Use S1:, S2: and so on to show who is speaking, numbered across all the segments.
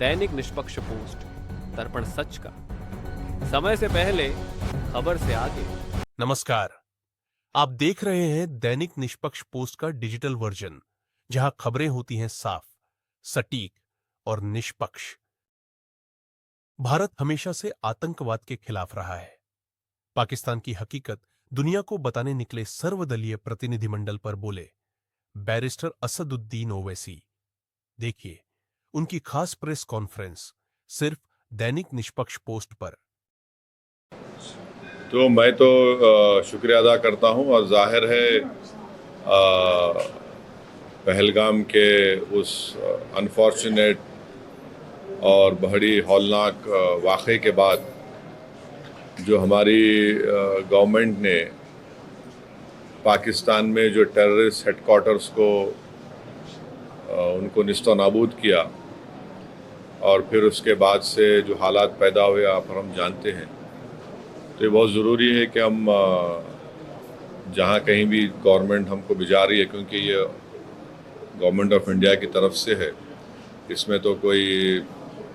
S1: दैनिक निष्पक्ष पोस्ट, दर्पण सच का, समय से पहले, खबर से आगे।
S2: नमस्कार, आप देख रहे हैं दैनिक निष्पक्ष पोस्ट का डिजिटल वर्जन, जहां खबरें होती हैं साफ, सटीक और निष्पक्ष। भारत हमेशा से आतंकवाद के खिलाफ रहा है। पाकिस्तान की हकीकत दुनिया को बताने निकले सर्वदलीय प्रतिनिधिमंडल पर बोले बैरिस्टर असदुद्दीन ओवैसी। देखिए उनकी खास प्रेस कॉन्फ्रेंस सिर्फ दैनिक निष्पक्ष पोस्ट पर।
S3: तो मैं तो शुक्रिया अदा करता हूं और जाहिर है पहलगाम के उस अनफॉर्चुनेट और बड़ी हौलनाक वाक़े के बाद जो हमारी गवर्नमेंट ने पाकिस्तान में जो टेररिस्ट हेडक्वार्टर्स को उनको निस्तो नाबूद किया और फिर उसके बाद से जो हालात पैदा हुए आप और हम जानते हैं, तो ये बहुत ज़रूरी है कि हम जहाँ कहीं भी गवर्नमेंट हमको भिजा रही है, क्योंकि ये गवर्नमेंट ऑफ इंडिया की तरफ से है, इसमें तो कोई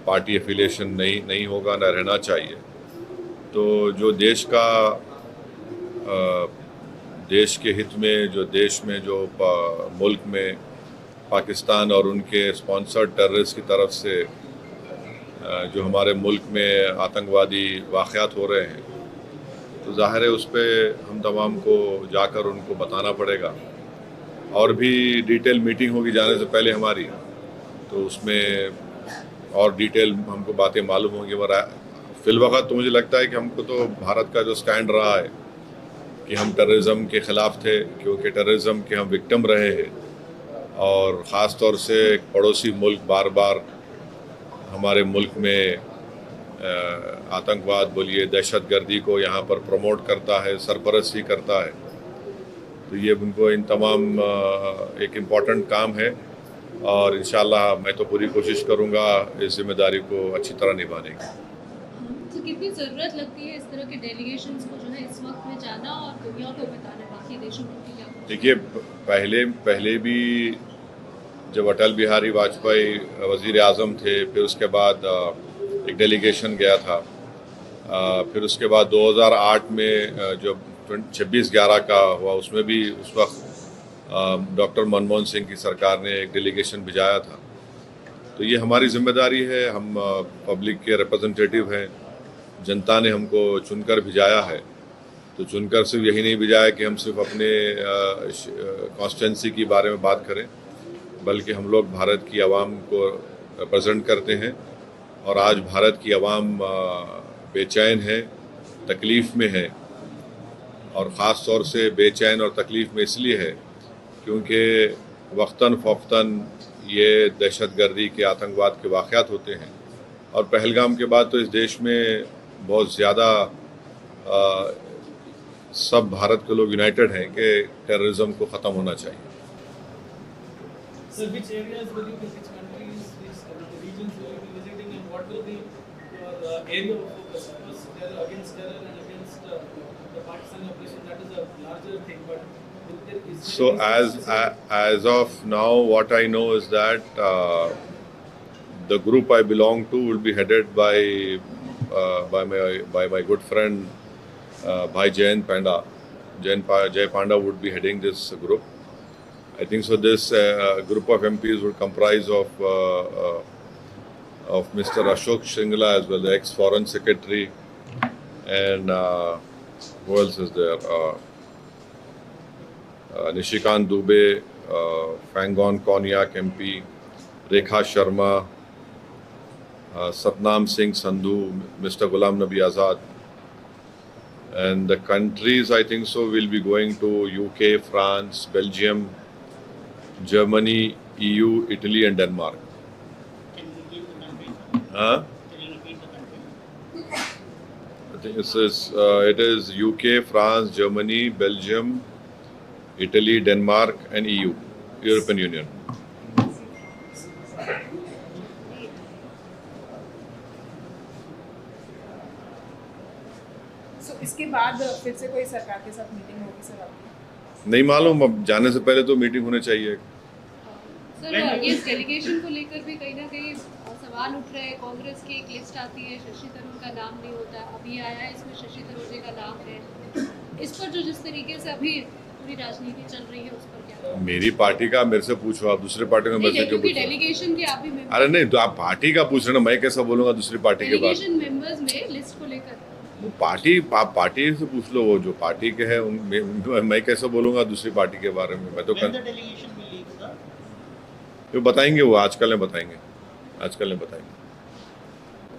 S3: पार्टी एफिलिएशन नहीं होगा, ना रहना चाहिए। तो जो देश का देश के हित में, जो देश में जो मुल्क में पाकिस्तान और उनके स्पॉन्सर्ड टेररिस्ट की तरफ से जो हमारे मुल्क में आतंकवादी वाक़यात हो रहे हैं, तो ज़ाहिर है उस पर हम तमाम को जाकर उनको बताना पड़ेगा। और भी डिटेल मीटिंग होगी जाने से पहले हमारी, तो उसमें और डिटेल हमको बातें मालूम होंगी। मगर फ़िलवक़्त तो मुझे लगता है कि हमको तो भारत का जो स्टैंड रहा है कि हम टेररिज़म के ख़िलाफ़ थे, क्योंकि टेररिज़म के हम विक्टिम रहे हैं और ख़ास तौर से एक पड़ोसी मुल्क बार बार हमारे मुल्क में आतंकवाद बोलिए, दहशतगर्दी को यहाँ पर प्रमोट करता है, सरपरस्ती करता है। तो ये उनको इन तमाम एक इम्पॉर्टेंट काम है और इंशाअल्लाह मैं तो पूरी कोशिश करूँगा इस जिम्मेदारी को अच्छी तरह निभाने की।
S4: तो कितनी ज़रूरत लगती है इस तरह के डेलीगेशंस को जो है इस वक्त में जाना और दुनिया को बताना, बाकी देशों को क्या? देखिए,
S3: पहले भी जब अटल बिहारी वाजपेयी वज़ीर आज़म थे, फिर उसके बाद एक डेलीगेशन गया था। फिर उसके बाद 2008 में जब 26/11 का हुआ, उसमें भी उस वक्त डॉक्टर मनमोहन सिंह की सरकार ने एक डेलीगेशन भिजाया था। तो ये हमारी जिम्मेदारी है, हम पब्लिक के रिप्रेजेंटेटिव हैं, जनता ने हमको चुनकर भिजाया है। तो चुनकर सिर्फ यही नहीं भिजाया कि हम सिर्फ अपने कॉन्स्टिट्यूंसी के बारे में बात करें, बल्कि हम लोग भारत की आवाम को रिप्रेजेंट करते हैं। और आज भारत की आवाम बेचैन है, तकलीफ़ में है, और ख़ास तौर से बेचैन और तकलीफ़ में इसलिए है क्योंकि वक्तन फ़ौक़तन ये दहशतगर्दी के, आतंकवाद के वाक़यात होते हैं। और पहलगाम के बाद तो इस देश में बहुत ज़्यादा सब भारत के लोग यूनाइटेड हैं कि टेररिज्म को ख़त्म होना चाहिए।
S5: So which areas will you visit, countries, which regions will you be visiting, and what will be your area of focus? Because terror against terror and against the Pakistan operation, that is a larger thing. But
S3: so as of now, what I know is that the group I belong to will be headed by my good friend Bhai Jayant Panda. Jay Panda would be heading this group. I think so. This group of MPs would comprise of Mr. Ashok Shringla as well, the ex-Foreign Secretary, and who else is there? Nishikant Dubey, Fangon Konyak MP, Rekha Sharma, Satnam Singh Sandhu, Mr. Ghulam Nabi Azad. And the countries, I think so, will be going to UK, France, Belgium, Germany, EU, Italy and Denmark.
S6: Can you repeat the country? Can you repeat the country?
S3: I think it is UK, France, Germany, Belgium, Italy, Denmark and EU, European Union.
S7: So इसके बाद फिर से कोई सरकार के साथ meeting होगी sir आपकी?
S3: नहीं मालूम, अब जाने से पहले तो मीटिंग होनी चाहिए।
S4: सर ये इस डेलीगेशन को लेकर भी कहीं ना कहीं सवाल उठ रहे हैं। कांग्रेस की एक लिस्ट आती है, शशि थरूर का नाम नहीं होता, अभी आया है इसमें शशि थरूर जी का नाम है। इस पर जो जिस तरीके से अभी पूरी राजनीति चल रही है उस पर क्या?
S3: मेरी पार्टी का मेरे से पूछो, आप दूसरी पार्टी में मेरे से क्यों
S4: क्योंकि
S3: पूछ रहे हो?
S4: डेलीगेशन के आप भी member-
S3: अरे नहीं, तो आप पार्टी का पूछ रहे हो ना, मैं कैसा बोलूंगा दूसरी पार्टी के बारे
S4: डेलीगेशन मेंबर्स में लिस्ट को लेकर
S3: में? पार्टी, आप पार्टी से पूछ लो, वो जो पार्टी के हैं मैं कैसे बोलूंगा दूसरी पार्टी के बारे में? मैं तो
S6: When the delegation will leave, sir?
S3: वो बताएंगे, वो आजकल में बताएंगे, आजकल में बताएंगे।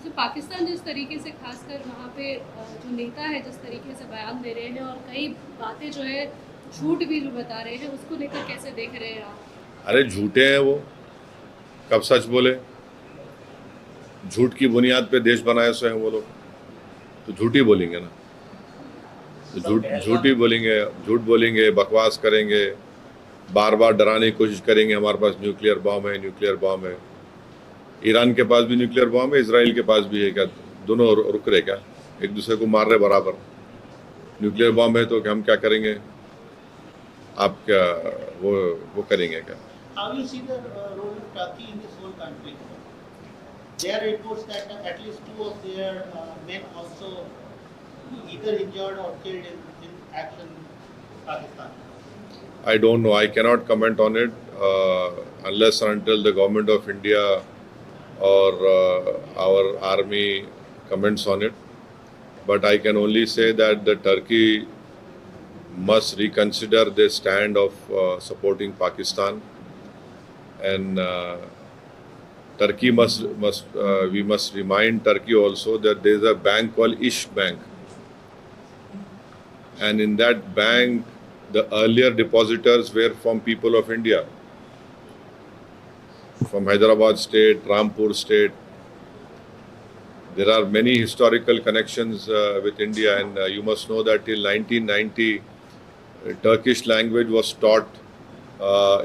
S4: तो पाकिस्तान जिस तरीके से खासकर वहाँ पे जो नेता है जिस तरीके से बयान दे रहे हैं और कई बातें जो है झूठ भी जो बता रहे हैं, उसको लेकर कैसे देख रहे हैं आप?
S3: अरे झूठे हैं वो, कब सच बोले? झूठ की बुनियाद पे देश बनाए हुए हैं वो लोग, तो झूठ ही बोलेंगे ना, तो झूठ ही बोलेंगे, झूठ बोलेंगे, बकवास करेंगे, बार बार डराने की कोशिश करेंगे हमारे पास न्यूक्लियर बॉम्ब है, न्यूक्लियर बॉम्ब है। ईरान के पास भी न्यूक्लियर बॉम्ब है, इसराइल के पास भी है, क्या दोनों रुक रहे क्या? एक दूसरे को मार रहे बराबर। न्यूक्लियर बॉम्ब है तो हम क्या करेंगे? आप क्या वो करेंगे क्या?
S6: How you see the role of Turkey in this whole conflict? There are reports that at least 2 of their men also either injured or killed in action in Pakistan.
S3: I don't know. I cannot comment on it unless and until the government of India or our army comments on it. But I can only say that the Turkey must reconsider their stand of supporting Pakistan, and Turkey we must remind Turkey also that there is a bank called Ish Bank, and in that bank the earlier depositors were from people of India, from Hyderabad state, Rampur state. There are many historical connections with India, and you must know that till 1990, Turkish language was taught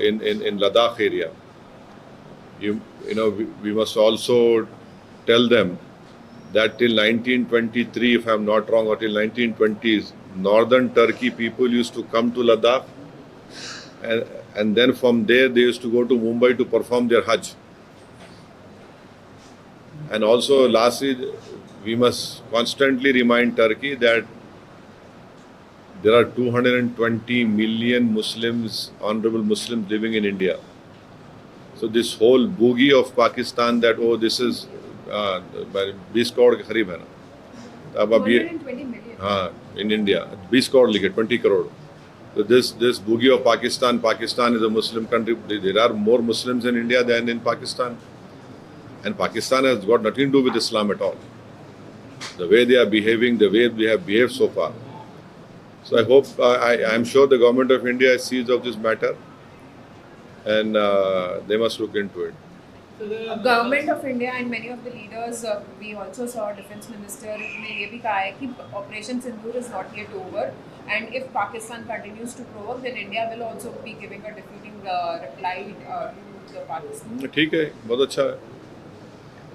S3: in Ladakh area. You know, we must also tell them that till 1923, if I am not wrong, or till 1920s, northern Turkey people used to come to Ladakh, and then from there they used to go to Mumbai to perform their Hajj. And also, lastly, we must constantly remind Turkey that there are 220 million Muslims, honorable Muslims living in India. So this whole boogie of Pakistan that, oh, this is 20 crore के करीब है ना, अब ये
S7: 120 million.
S3: हाँ, in India 20 crore लिखे, 20 crore. So this boogie of Pakistan is a Muslim country. There are more Muslims in India than in Pakistan, and Pakistan has got nothing to do with Islam at all. The way they are behaving, the way we have behaved so far. So I hope, I am sure the government of India sees of this matter, and they must look into it.
S5: So there are
S7: Government of India and many of the leaders, we also saw Defence Minister ने ये भी कहा है कि Operation Sindoor is not yet over, and if Pakistan continues to provoke, then India will also be giving a defeating reply to the Pakistan.
S3: ठीक है, बहुत अच्छा है,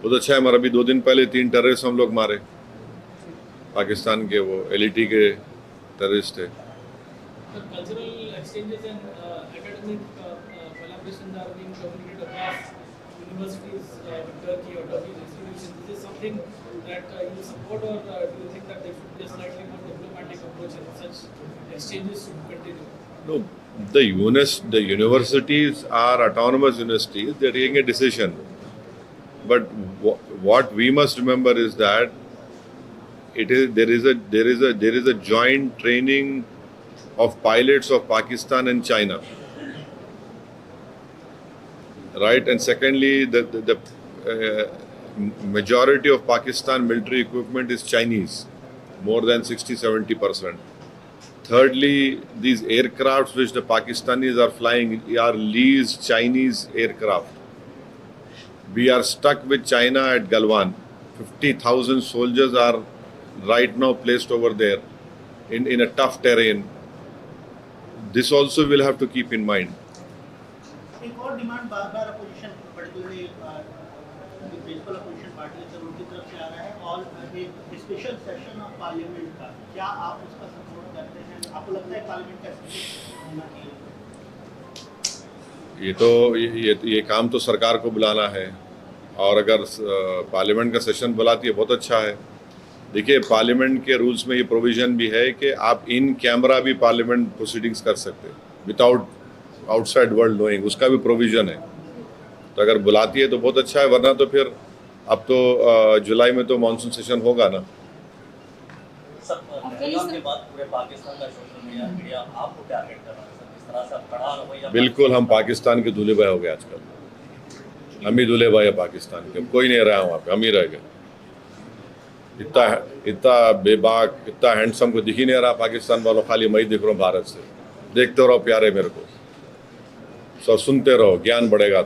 S3: बहुत अच्छा है। हमारा अभी 2 दिन पहले 3 टेररिस्ट हम लोग मारे, पाकिस्तान के, वो LET के टेररिस्ट थे।
S5: the cultural exchanges and academic collaborations are being communicated across universities with Turkey or Turkish institutions. Is this something that you support, or do you think that there should be a slightly more diplomatic approach and such exchanges should continue?
S3: No, the universities are autonomous universities. They are taking a decision. But what we must remember is that there is a joint training of pilots of Pakistan and China, right? And secondly, the majority of Pakistan military equipment is Chinese, more than 60-70%. Thirdly, these aircrafts which the Pakistanis are flying are leased Chinese aircraft. We are stuck with China at Galwan. 50,000 soldiers are right now placed over there in a tough terrain. This also we'll have to keep in mind.
S6: एक और demand बार-बार opposition, particularly principal opposition party से उनकी तरफ से आ रहा है, और एक स्पेशल सेशन ऑफ पार्लियामेंट का, क्या आप उसका सपोर्ट करते हैं? आपको लगता है पार्लियामेंट का सेशन होना चाहिए?
S3: ये काम तो सरकार को बुलाना है, और अगर पार्लियामेंट का सेशन बुलाती है बहुत अच्छा है। देखिए, पार्लियामेंट के रूल्स में ये प्रोविज़न भी है कि आप इन कैमरा भी पार्लियामेंट प्रोसीडिंग्स कर सकते हैं विदाउट आउटसाइड वर्ल्ड नोइंग, उसका भी प्रोविज़न है। तो अगर बुलाती है तो बहुत अच्छा है, वरना तो फिर अब तो जुलाई में तो मानसून सेशन होगा ना।
S8: सर, पहलगाम के बाद पूरे पाकिस्तान का सोशल मीडिया आपको टारगेट कर रहा है सर, इस तरह से आप कड़ा रवैया।
S3: बिल्कुल, हम पाकिस्तान के दूल्हे भाई हो गए आजकल। हम ही दूल्हे भाई है पाकिस्तान के, कोई नहीं रहा वहाँ पे, हम ही रह गए। इतना बेबाक, इतना हैंडसम को दिख ही नहीं रहा पाकिस्तान वालों, खाली मैं ही दिख रहा हूँ भारत से। देखते रहो प्यारे मेरे को, सब सुनते रहो, ज्ञान बढ़ेगा।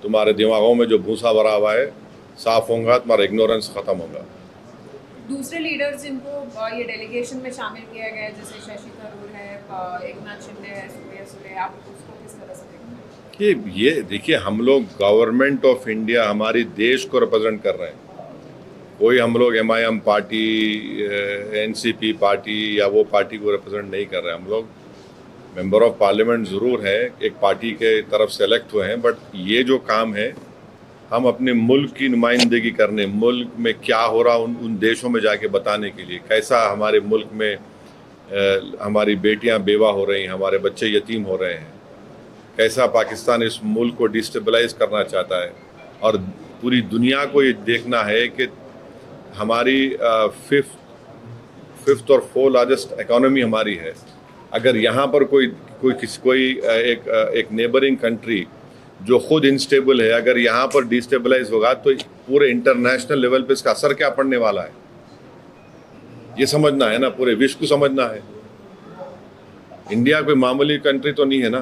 S3: तुम्हारे दिमागों में जो भूसा भरा हुआ है साफ होगा, तुम्हारा इग्नोरेंस खत्म होगा।
S7: दूसरे लीडर्स जिनको ये डेलीगेशन में शामिल किया गया है, जैसे शशि थरूर है, एकनाथ शिंदे है, सुप्रिया सुले, आप उसको किस तरह से देखते हैं?
S3: ये देखिए, हम लोग गवर्नमेंट ऑफ इंडिया, हमारी देश को रिप्रेजेंट कर रहे हैं। कोई हम लोग MIM पार्टी, NCP पार्टी या वो पार्टी को रिप्रेजेंट नहीं कर रहे हैं। हम लोग मेंबर ऑफ पार्लियामेंट ज़रूर है, एक पार्टी के तरफ से इलेक्ट हुए हैं, बट ये जो काम है हम अपने मुल्क की नुमाइंदगी करने, मुल्क में क्या हो रहा उन देशों में जाके बताने के लिए, कैसा हमारे मुल्क में हमारी बेटियां बेवा हो रही हैं, हमारे बच्चे यतीम हो रहे हैं, कैसा पाकिस्तान इस मुल्क को डिस्टेबलाइज करना चाहता है। और पूरी दुनिया को ये देखना है कि हमारी फिफ्थ और 4th लार्जेस्ट इकोनॉमी हमारी है। अगर यहाँ पर कोई एक नेबरिंग कंट्री जो खुद इनस्टेबल है, अगर यहाँ पर डिस्टेबलाइज होगा तो पूरे इंटरनेशनल लेवल पे इसका असर क्या पड़ने वाला है, ये समझना है ना, पूरे विश्व को समझना है। इंडिया कोई मामूली कंट्री तो नहीं है ना।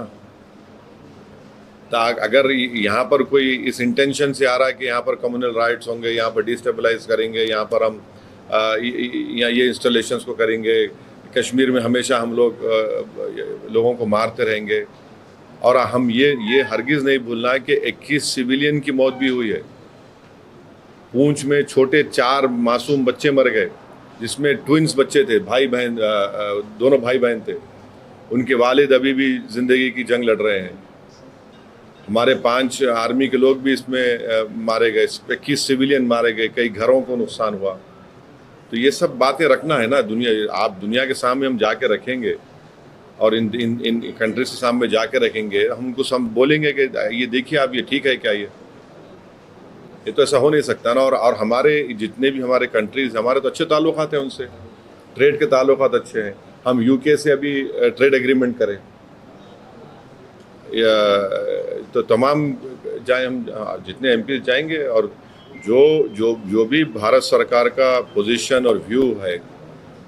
S3: तो अगर यहाँ पर कोई इस इंटेंशन से आ रहा है कि यहाँ पर कम्युनल राइट्स होंगे, यहाँ पर डिस्टेबलाइज करेंगे, यहाँ पर हम ये इंस्टॉलेशंस को करेंगे, कश्मीर में हमेशा हम लोगों को मारते रहेंगे, और हम ये हरगिज़ नहीं भूलना है कि 21 सिविलियन की मौत भी हुई है। पूंछ में छोटे 4 मासूम बच्चे मर गए, जिसमें ट्विंस बच्चे थे, भाई बहन, दोनों भाई बहन थे। उनके वालिद अभी भी ज़िंदगी की जंग लड़ रहे हैं। हमारे 5 आर्मी के लोग भी इसमें मारे गए, 21 सिविलियन मारे गए, कई घरों को नुकसान हुआ। तो ये सब बातें रखना है ना, दुनिया के सामने हम जाके रखेंगे, और इन कंट्रीज के सामने जाके रखेंगे, हम उनको बोलेंगे कि ये देखिए आप, ये ठीक है क्या, ये तो ऐसा हो नहीं सकता ना। और हमारे जितने भी हमारे कंट्रीज, हमारे तो अच्छे ताल्लुकात हैं उनसे, ट्रेड के ताल्लुकात अच्छे हैं। हम UK से अभी ट्रेड एग्रीमेंट करें, तो तमाम जाए, हम जितने MP जाएंगे, और जो भी भारत सरकार का पोजीशन और व्यू है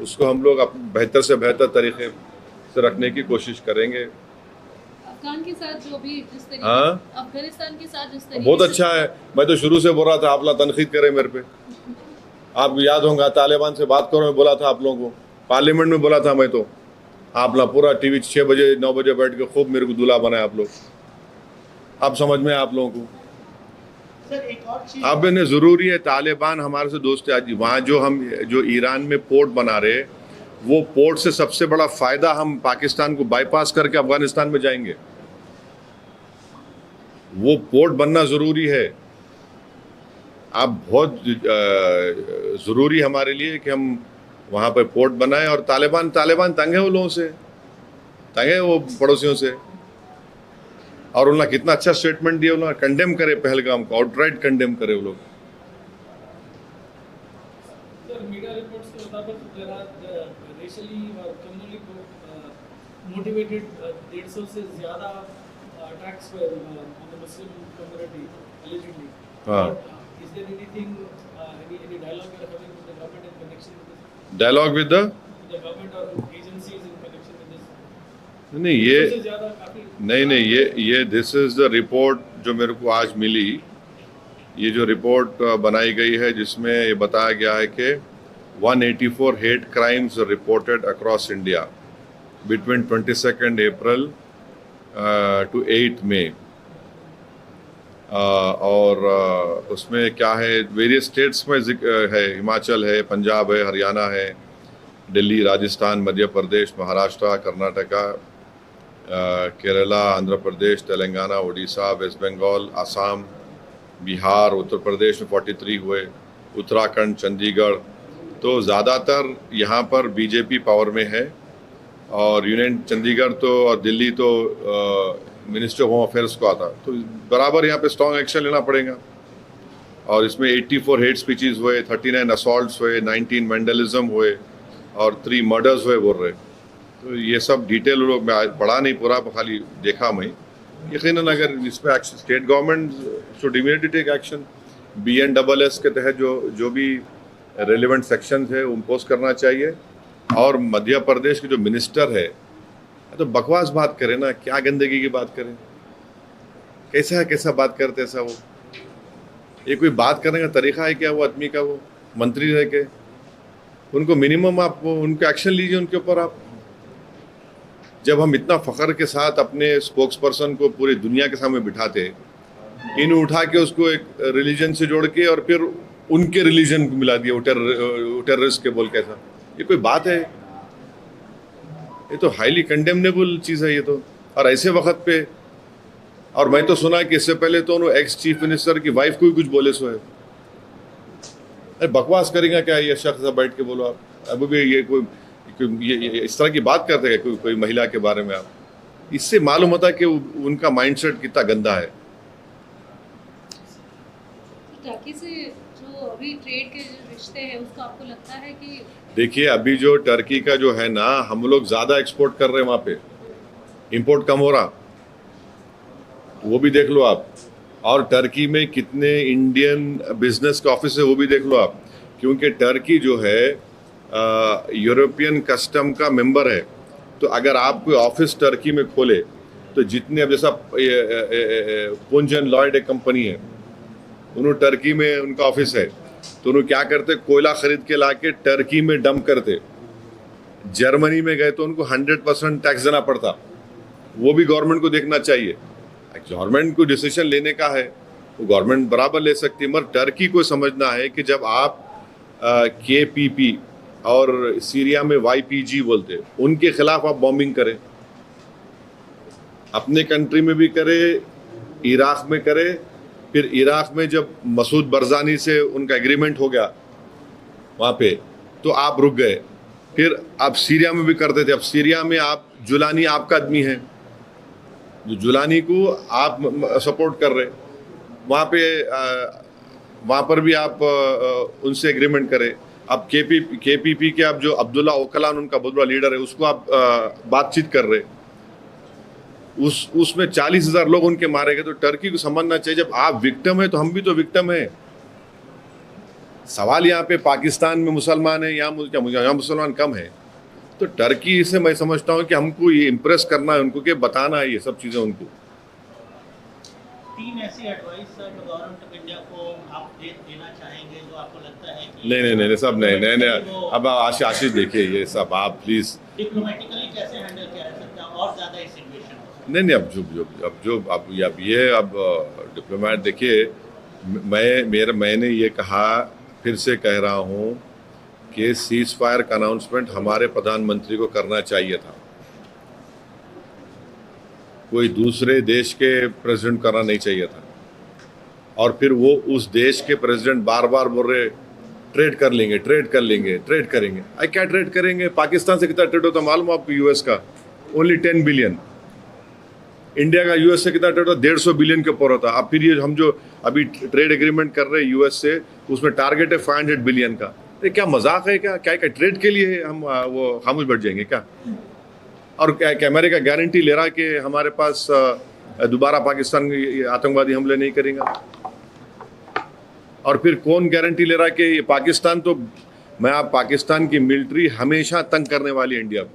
S3: उसको हम लोग बेहतर से बेहतर तरीके से रखने की कोशिश करेंगे।
S4: अफगान के साथ जो भी जिस तरीके, अफगानिस्तान के साथ जिस तरीके
S3: बहुत अच्छा है। मैं तो शुरू से बोल रहा था आप लोग तनकीद करें मेरे पे। आपको याद होगा तालिबान से बात करो, मैं बोला था आप लोगों को, पार्लियामेंट में बोला था मैं, तो आप लोग पूरा TV 6 बजे 9 बजे बैठ के खूब मेरे को दूल्हा बनाए आप लोग। आप समझ में आप लोगों को
S6: सर एक और चीज,
S3: अब इन्हें ज़रूरी है, तालिबान हमारे से दोस्त है। वहाँ जो ईरान में पोर्ट बना रहे, वो पोर्ट से सबसे बड़ा फ़ायदा हम पाकिस्तान को बाईपास करके अफगानिस्तान में जाएंगे। वो पोर्ट बनना ज़रूरी है। अब बहुत ज़रूरी हमारे लिए कि हम वहाँ पर पोर्ट बनाएं। और तालिबान तंग है वो लोगों से, तंग है वो पड़ोसियों से, और उन्होंने कितना अच्छा स्टेटमेंट दिया, उन्होंने कंडेम करे पहलगाम को, आउटराइट कंडेम करे वो लोग।
S5: सर, मीडिया रिपोर्ट्स के मुताबिक देयर आर रेशियली और कम्युनली मोटिवेटेड 150 से ज़्यादा attacks were on the Muslim community allegedly.
S3: हाँ।
S5: Is there anything, any dialogue you are having with the government in connection with this?
S3: Dialogue with
S5: The government or agencies in connection with this?
S3: नहीं, ये
S5: इससे ज़्यादा काफ़ी
S3: नहीं, ये this is the report जो मेरे को आज मिली। ये जो रिपोर्ट बनाई गई है, जिसमें ये बताया गया है कि 184 hate crimes reported across India between 22 April to 8 May. और उसमें क्या है, वेरियस स्टेट्स में है, हिमाचल है, पंजाब है, हरियाणा है, दिल्ली, राजस्थान, मध्य प्रदेश, महाराष्ट्र, कर्नाटका, केरला, आंध्र प्रदेश, तेलंगाना, उड़ीसा, वेस्ट बंगाल, असम, बिहार, उत्तर प्रदेश में 43 हुए, उत्तराखंड, चंडीगढ़। तो ज़्यादातर यहाँ पर बीजेपी पावर में है और यूनियन चंडीगढ़ तो और दिल्ली तो मिनिस्ट्री ऑफ होम अफेयर्स को आता, तो बराबर यहाँ पे स्ट्रॉन्ग एक्शन लेना पड़ेगा। और इसमें 84 हेट स्पीचेस हुए, 39 असॉल्ट्स हुए, 19 वैंडलिज्म हुए और 3 मर्डर्स हुए बोल रहे। तो ये सब डिटेल लोग मैं पढ़ा नहीं पूरा, खाली देखा मैं। यकीनन अगर इस पर action, state government should immediately take action. BNSS के तहत जो भी रेलिवेंट सेक्शन है इम्पोज करना चाहिए। और मध्य प्रदेश के जो मिनिस्टर है तो बकवास बात करें ना, क्या गंदगी की बात करें, कैसा बात करते ऐसा वो, ये कोई बात करने का तरीका है क्या वो आदमी का? वो मंत्री रह के उनको मिनिमम आप उनके एक्शन लीजिए उनके ऊपर आप। जब हम इतना फख्र के साथ अपने स्पोक्स पर्सन को पूरी दुनिया के सामने बिठाते, इन उठा के उसको एक रिलीजन से जोड़ के और फिर उनके रिलीजन को मिला दिया, वो टेररिस्ट के बोल के, ऐसा ये कोई बात है? ये तो हाईली कंडेमनेबल चीज़ है ये तो। और ऐसे वक्त पे, और मैं तो सुना कि इससे पहले तो उन्होंने एक्स चीफ मिनिस्टर की वाइफ को भी कुछ बोले सो है। अरे बकवास करेगा क्या ये शख्स? बैठ के बोलो आप, अभी भी ये कोई ये इस तरह की बात करते हैं कोई महिला के बारे में आप? इससे मालूम होता है कि उनका माइंडसेट कितना गंदा है।
S4: टर्की से जो अभी ट्रेड के जो रिश्ते हैं उसको आपको लगता है कि?
S3: देखिए अभी जो टर्की का जो है ना, हम लोग ज़्यादा एक्सपोर्ट कर रहे हैं वहाँ पे, इंपोर्ट कम हो रहा, वो भी देख लो आप। और टर्की में कितने इंडियन बिजनेस के ऑफिस है वो भी देख लो आप, क्योंकि टर्की जो है यूरोपियन कस्टम का मेंबर है। तो अगर आप कोई ऑफिस टर्की में खोले तो जितने, अब जैसा पुंजन लॉयड एक कंपनी है, उन्होंने टर्की में उनका ऑफिस है, तो उन्होंने क्या करते, कोयला खरीद के ला के टर्की में डंप करते। जर्मनी में गए तो उनको 100% टैक्स देना पड़ता। वो भी गवर्नमेंट को देखना चाहिए। गवर्नमेंट को डिसीजन लेने का है, वो गवर्नमेंट बराबर ले सकती है, मगर टर्की को समझना है कि जब आप KPP और सीरिया में YPG बोलते, उनके खिलाफ आप बॉम्बिंग करें, अपने कंट्री में भी करें, इराक में करें, फिर इराक में जब मसूद बरजानी से उनका एग्रीमेंट हो गया वहाँ पे, तो आप रुक गए, फिर आप सीरिया में भी करते थे। अब सीरिया में आप जुलानी आपका आदमी है, जो जुलानी को आप सपोर्ट कर रहे, वहाँ पर भी आप उनसे एग्रीमेंट करें। अब KPP के आप जो अब्दुल्ला ओकलान उनका बहुत बड़ा लीडर है, उसको आप बातचीत कर रहे, उसमें 40,000 लोग उनके मारे गए। तो टर्की को समझना चाहिए, जब आप विक्टिम है तो हम भी तो विक्टिम है। सवाल यहाँ पे पाकिस्तान में मुसलमान है, यहाँ मुसलमान कम है, तो टर्की से मैं समझता हूँ कि हमको ये इम्प्रेस करना है उनको, कि बताना है ये सब चीज़ें उनको।
S6: 3 ऐसी एडवाइस गवर्नमेंट ऑफ इंडिया को आप देना चाहेंगे जो आपको लगता है कि
S3: नहीं सब नहीं। अब आशीष देखिए, ये सब आप प्लीज
S6: डिप्लोमेटिकली कैसे हैंडल किया जा सकता है और ज़्यादा इस सिचुएशन में?
S3: नहीं अब डिप्लोमेट देखिए, मैंने ये कहा, फिर से कह रहा हूँ कि सीज फायर का अनाउंसमेंट हमारे प्रधानमंत्री को करना चाहिए था, कोई दूसरे देश के प्रेसिडेंट करना नहीं चाहिए था। और फिर वो उस देश के प्रेसिडेंट बार बार बोल रहे ट्रेड करेंगे। क्या ट्रेड करेंगे? पाकिस्तान से कितना ट्रेड होता मालूम आपको? US का ओनली 10 बिलियन। इंडिया का US से कितना ट्रेड होता? 150 बिलियन के ऊपर होता। अब फिर ये हम जो अभी ट्रेड एग्रीमेंट कर रहे हैं US से, उसमें टारगेट है 500 बिलियन का। ये क्या मजाक है क्या? क्या ट्रेड के लिए हम वो खामोश बैठ जाएंगे क्या? और क्या अमेरिका गारंटी ले रहा है कि हमारे पास दोबारा पाकिस्तान आतंकवादी हमले नहीं करेंगे? और फिर कौन गारंटी ले रहा है कि ये पाकिस्तान, तो आप पाकिस्तान की मिलिट्री हमेशा तंग करने वाली है, इंडिया को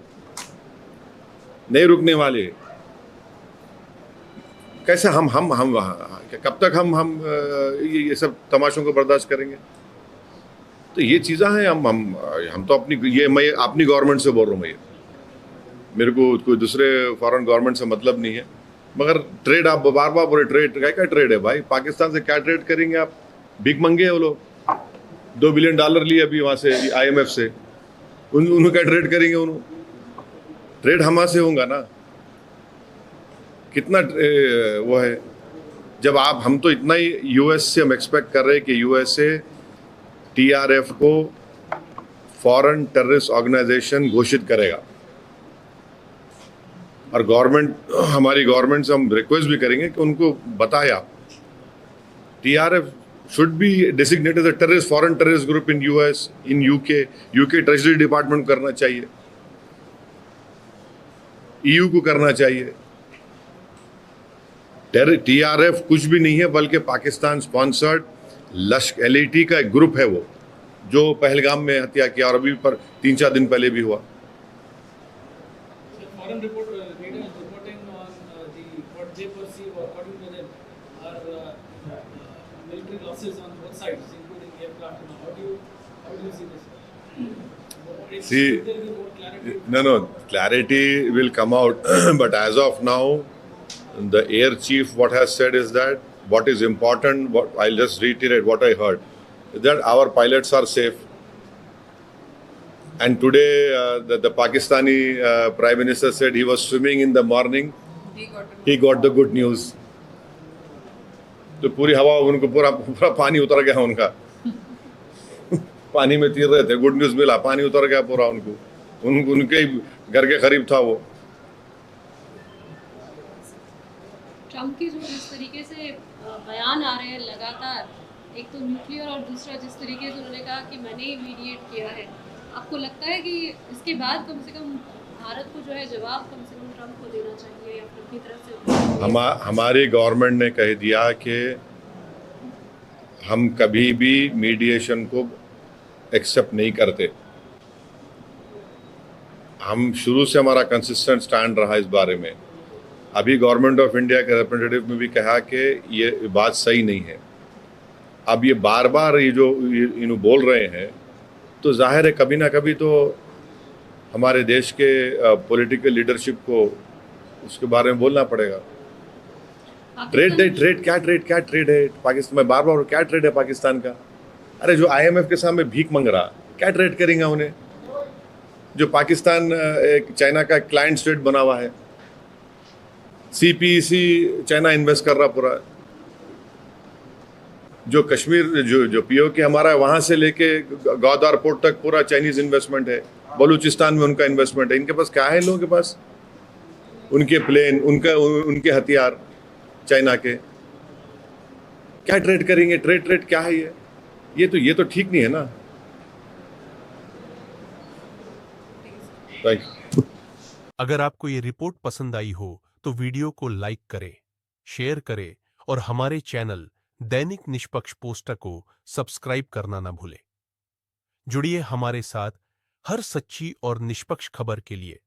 S3: नहीं रुकने वाले। कैसे हम कब तक हम ये सब तमाशों को बर्दाश्त करेंगे? तो ये चीज़ें हैं। हम तो मैं अपनी गवर्नमेंट से बोल रहा हूँ, मैं मेरे को कोई दूसरे फॉरेन गवर्नमेंट से मतलब नहीं है। मगर ट्रेड आप बार बार बोले, क्या ट्रेड है भाई? पाकिस्तान से क्या ट्रेड करेंगे आप? भीख मंगे है वो लोग, $2 बिलियन लिए अभी वहाँ से IMF से, उन्होंने क्या ट्रेड करेंगे? उन्होंने ट्रेड हमारे से होगा ना। कितना वो है। जब हम तो इतना ही यूएस से हम एक्सपेक्ट कर रहे हैं कि यूएसए टीआरएफ को फॉरेन टेररिस्ट ऑर्गेनाइजेशन घोषित करेगा, और हमारी गवर्नमेंट से हम रिक्वेस्ट भी करेंगे कि उनको बताया TRF should be designated as a terrorist, foreign terrorist group in US, in UK treasury department करना चाहिए, EU को करना चाहिए। टीआरएफ कुछ भी नहीं है बल्कि पाकिस्तान स्पॉन्सर्ड LAT का एक ग्रुप है, वो जो पहलगाम में हत्या किया और अभी पर 3-4 दिन पहले भी हुआ।
S5: Foreign media is reporting on what they perceive, or according to them, are military losses on both sides, including aircraft. How do you see this?
S3: See,
S5: Should there be more clarity?
S3: No, clarity will come out, but as of now, the air chief what has said is that what is important, I'll just reiterate what I heard, is that our pilots are safe. And today the Pakistani Prime Minister said he was swimming in the morning, he got the good news. तो पूरी हवा उनको पूरा पानी उतर गया उनका पानी में तैर रहे थे, गुड न्यूज़ मिला, पानी उतर गया पूरा उनके घर के करीब था वो।
S4: ट्रम्प की जो जिस तरीके से बयान आ रहे हैं लगातार, एक तो न्यूक्लियर और दूसरा जिस तरीके से उन्होंने कहा कि मैंने ही मीडिएट किया है, आपको लगता है कि इसके बाद कम से कम भारत को जो है जवाब कम से कम ट्रम्प को देना चाहिए या फिर अपनी तरफ से?
S3: हमारी गवर्नमेंट ने कह दिया कि हम कभी भी मीडिएशन को एक्सेप्ट नहीं करते। हम शुरू से हमारा कंसिस्टेंट स्टैंड रहा इस बारे में। अभी गवर्नमेंट ऑफ इंडिया के रिप्रेजेंटेटिव में भी कहा कि ये बात सही नहीं है। अब ये बार बार ये जो बोल रहे हैं, तो जाहिर है कभी ना कभी तो हमारे देश के पॉलिटिकल लीडरशिप को उसके बारे में बोलना पड़ेगा। ट्रेड क्या ट्रेड है पाकिस्तान में? बार बार क्या ट्रेड है पाकिस्तान का? अरे जो IMF के सामने भीख मांग रहा, क्या ट्रेड करेंगे उन्हें? जो पाकिस्तान एक चाइना का क्लाइंट स्टेट बना हुआ है, CPEC चाइना इन्वेस्ट कर रहा पूरा। जो कश्मीर जो POK हमारा है, वहाँ से लेके गौदार पोर्ट तक पूरा चाइनीज इन्वेस्टमेंट है। बलूचिस्तान में उनका इन्वेस्टमेंट है। इनके पास क्या है? इन लोगों के पास उनके प्लेन, उनके हथियार चाइना के। क्या ट्रेड करेंगे? ट्रेड क्या है ये तो ठीक नहीं है ना। Thank you.
S2: अगर आपको ये रिपोर्ट पसंद आई हो तो वीडियो को लाइक करें, शेयर करें और हमारे चैनल दैनिक निष्पक्ष पोस्टर को सब्सक्राइब करना ना भूलें। जुड़िए हमारे साथ हर सच्ची और निष्पक्ष खबर के लिए।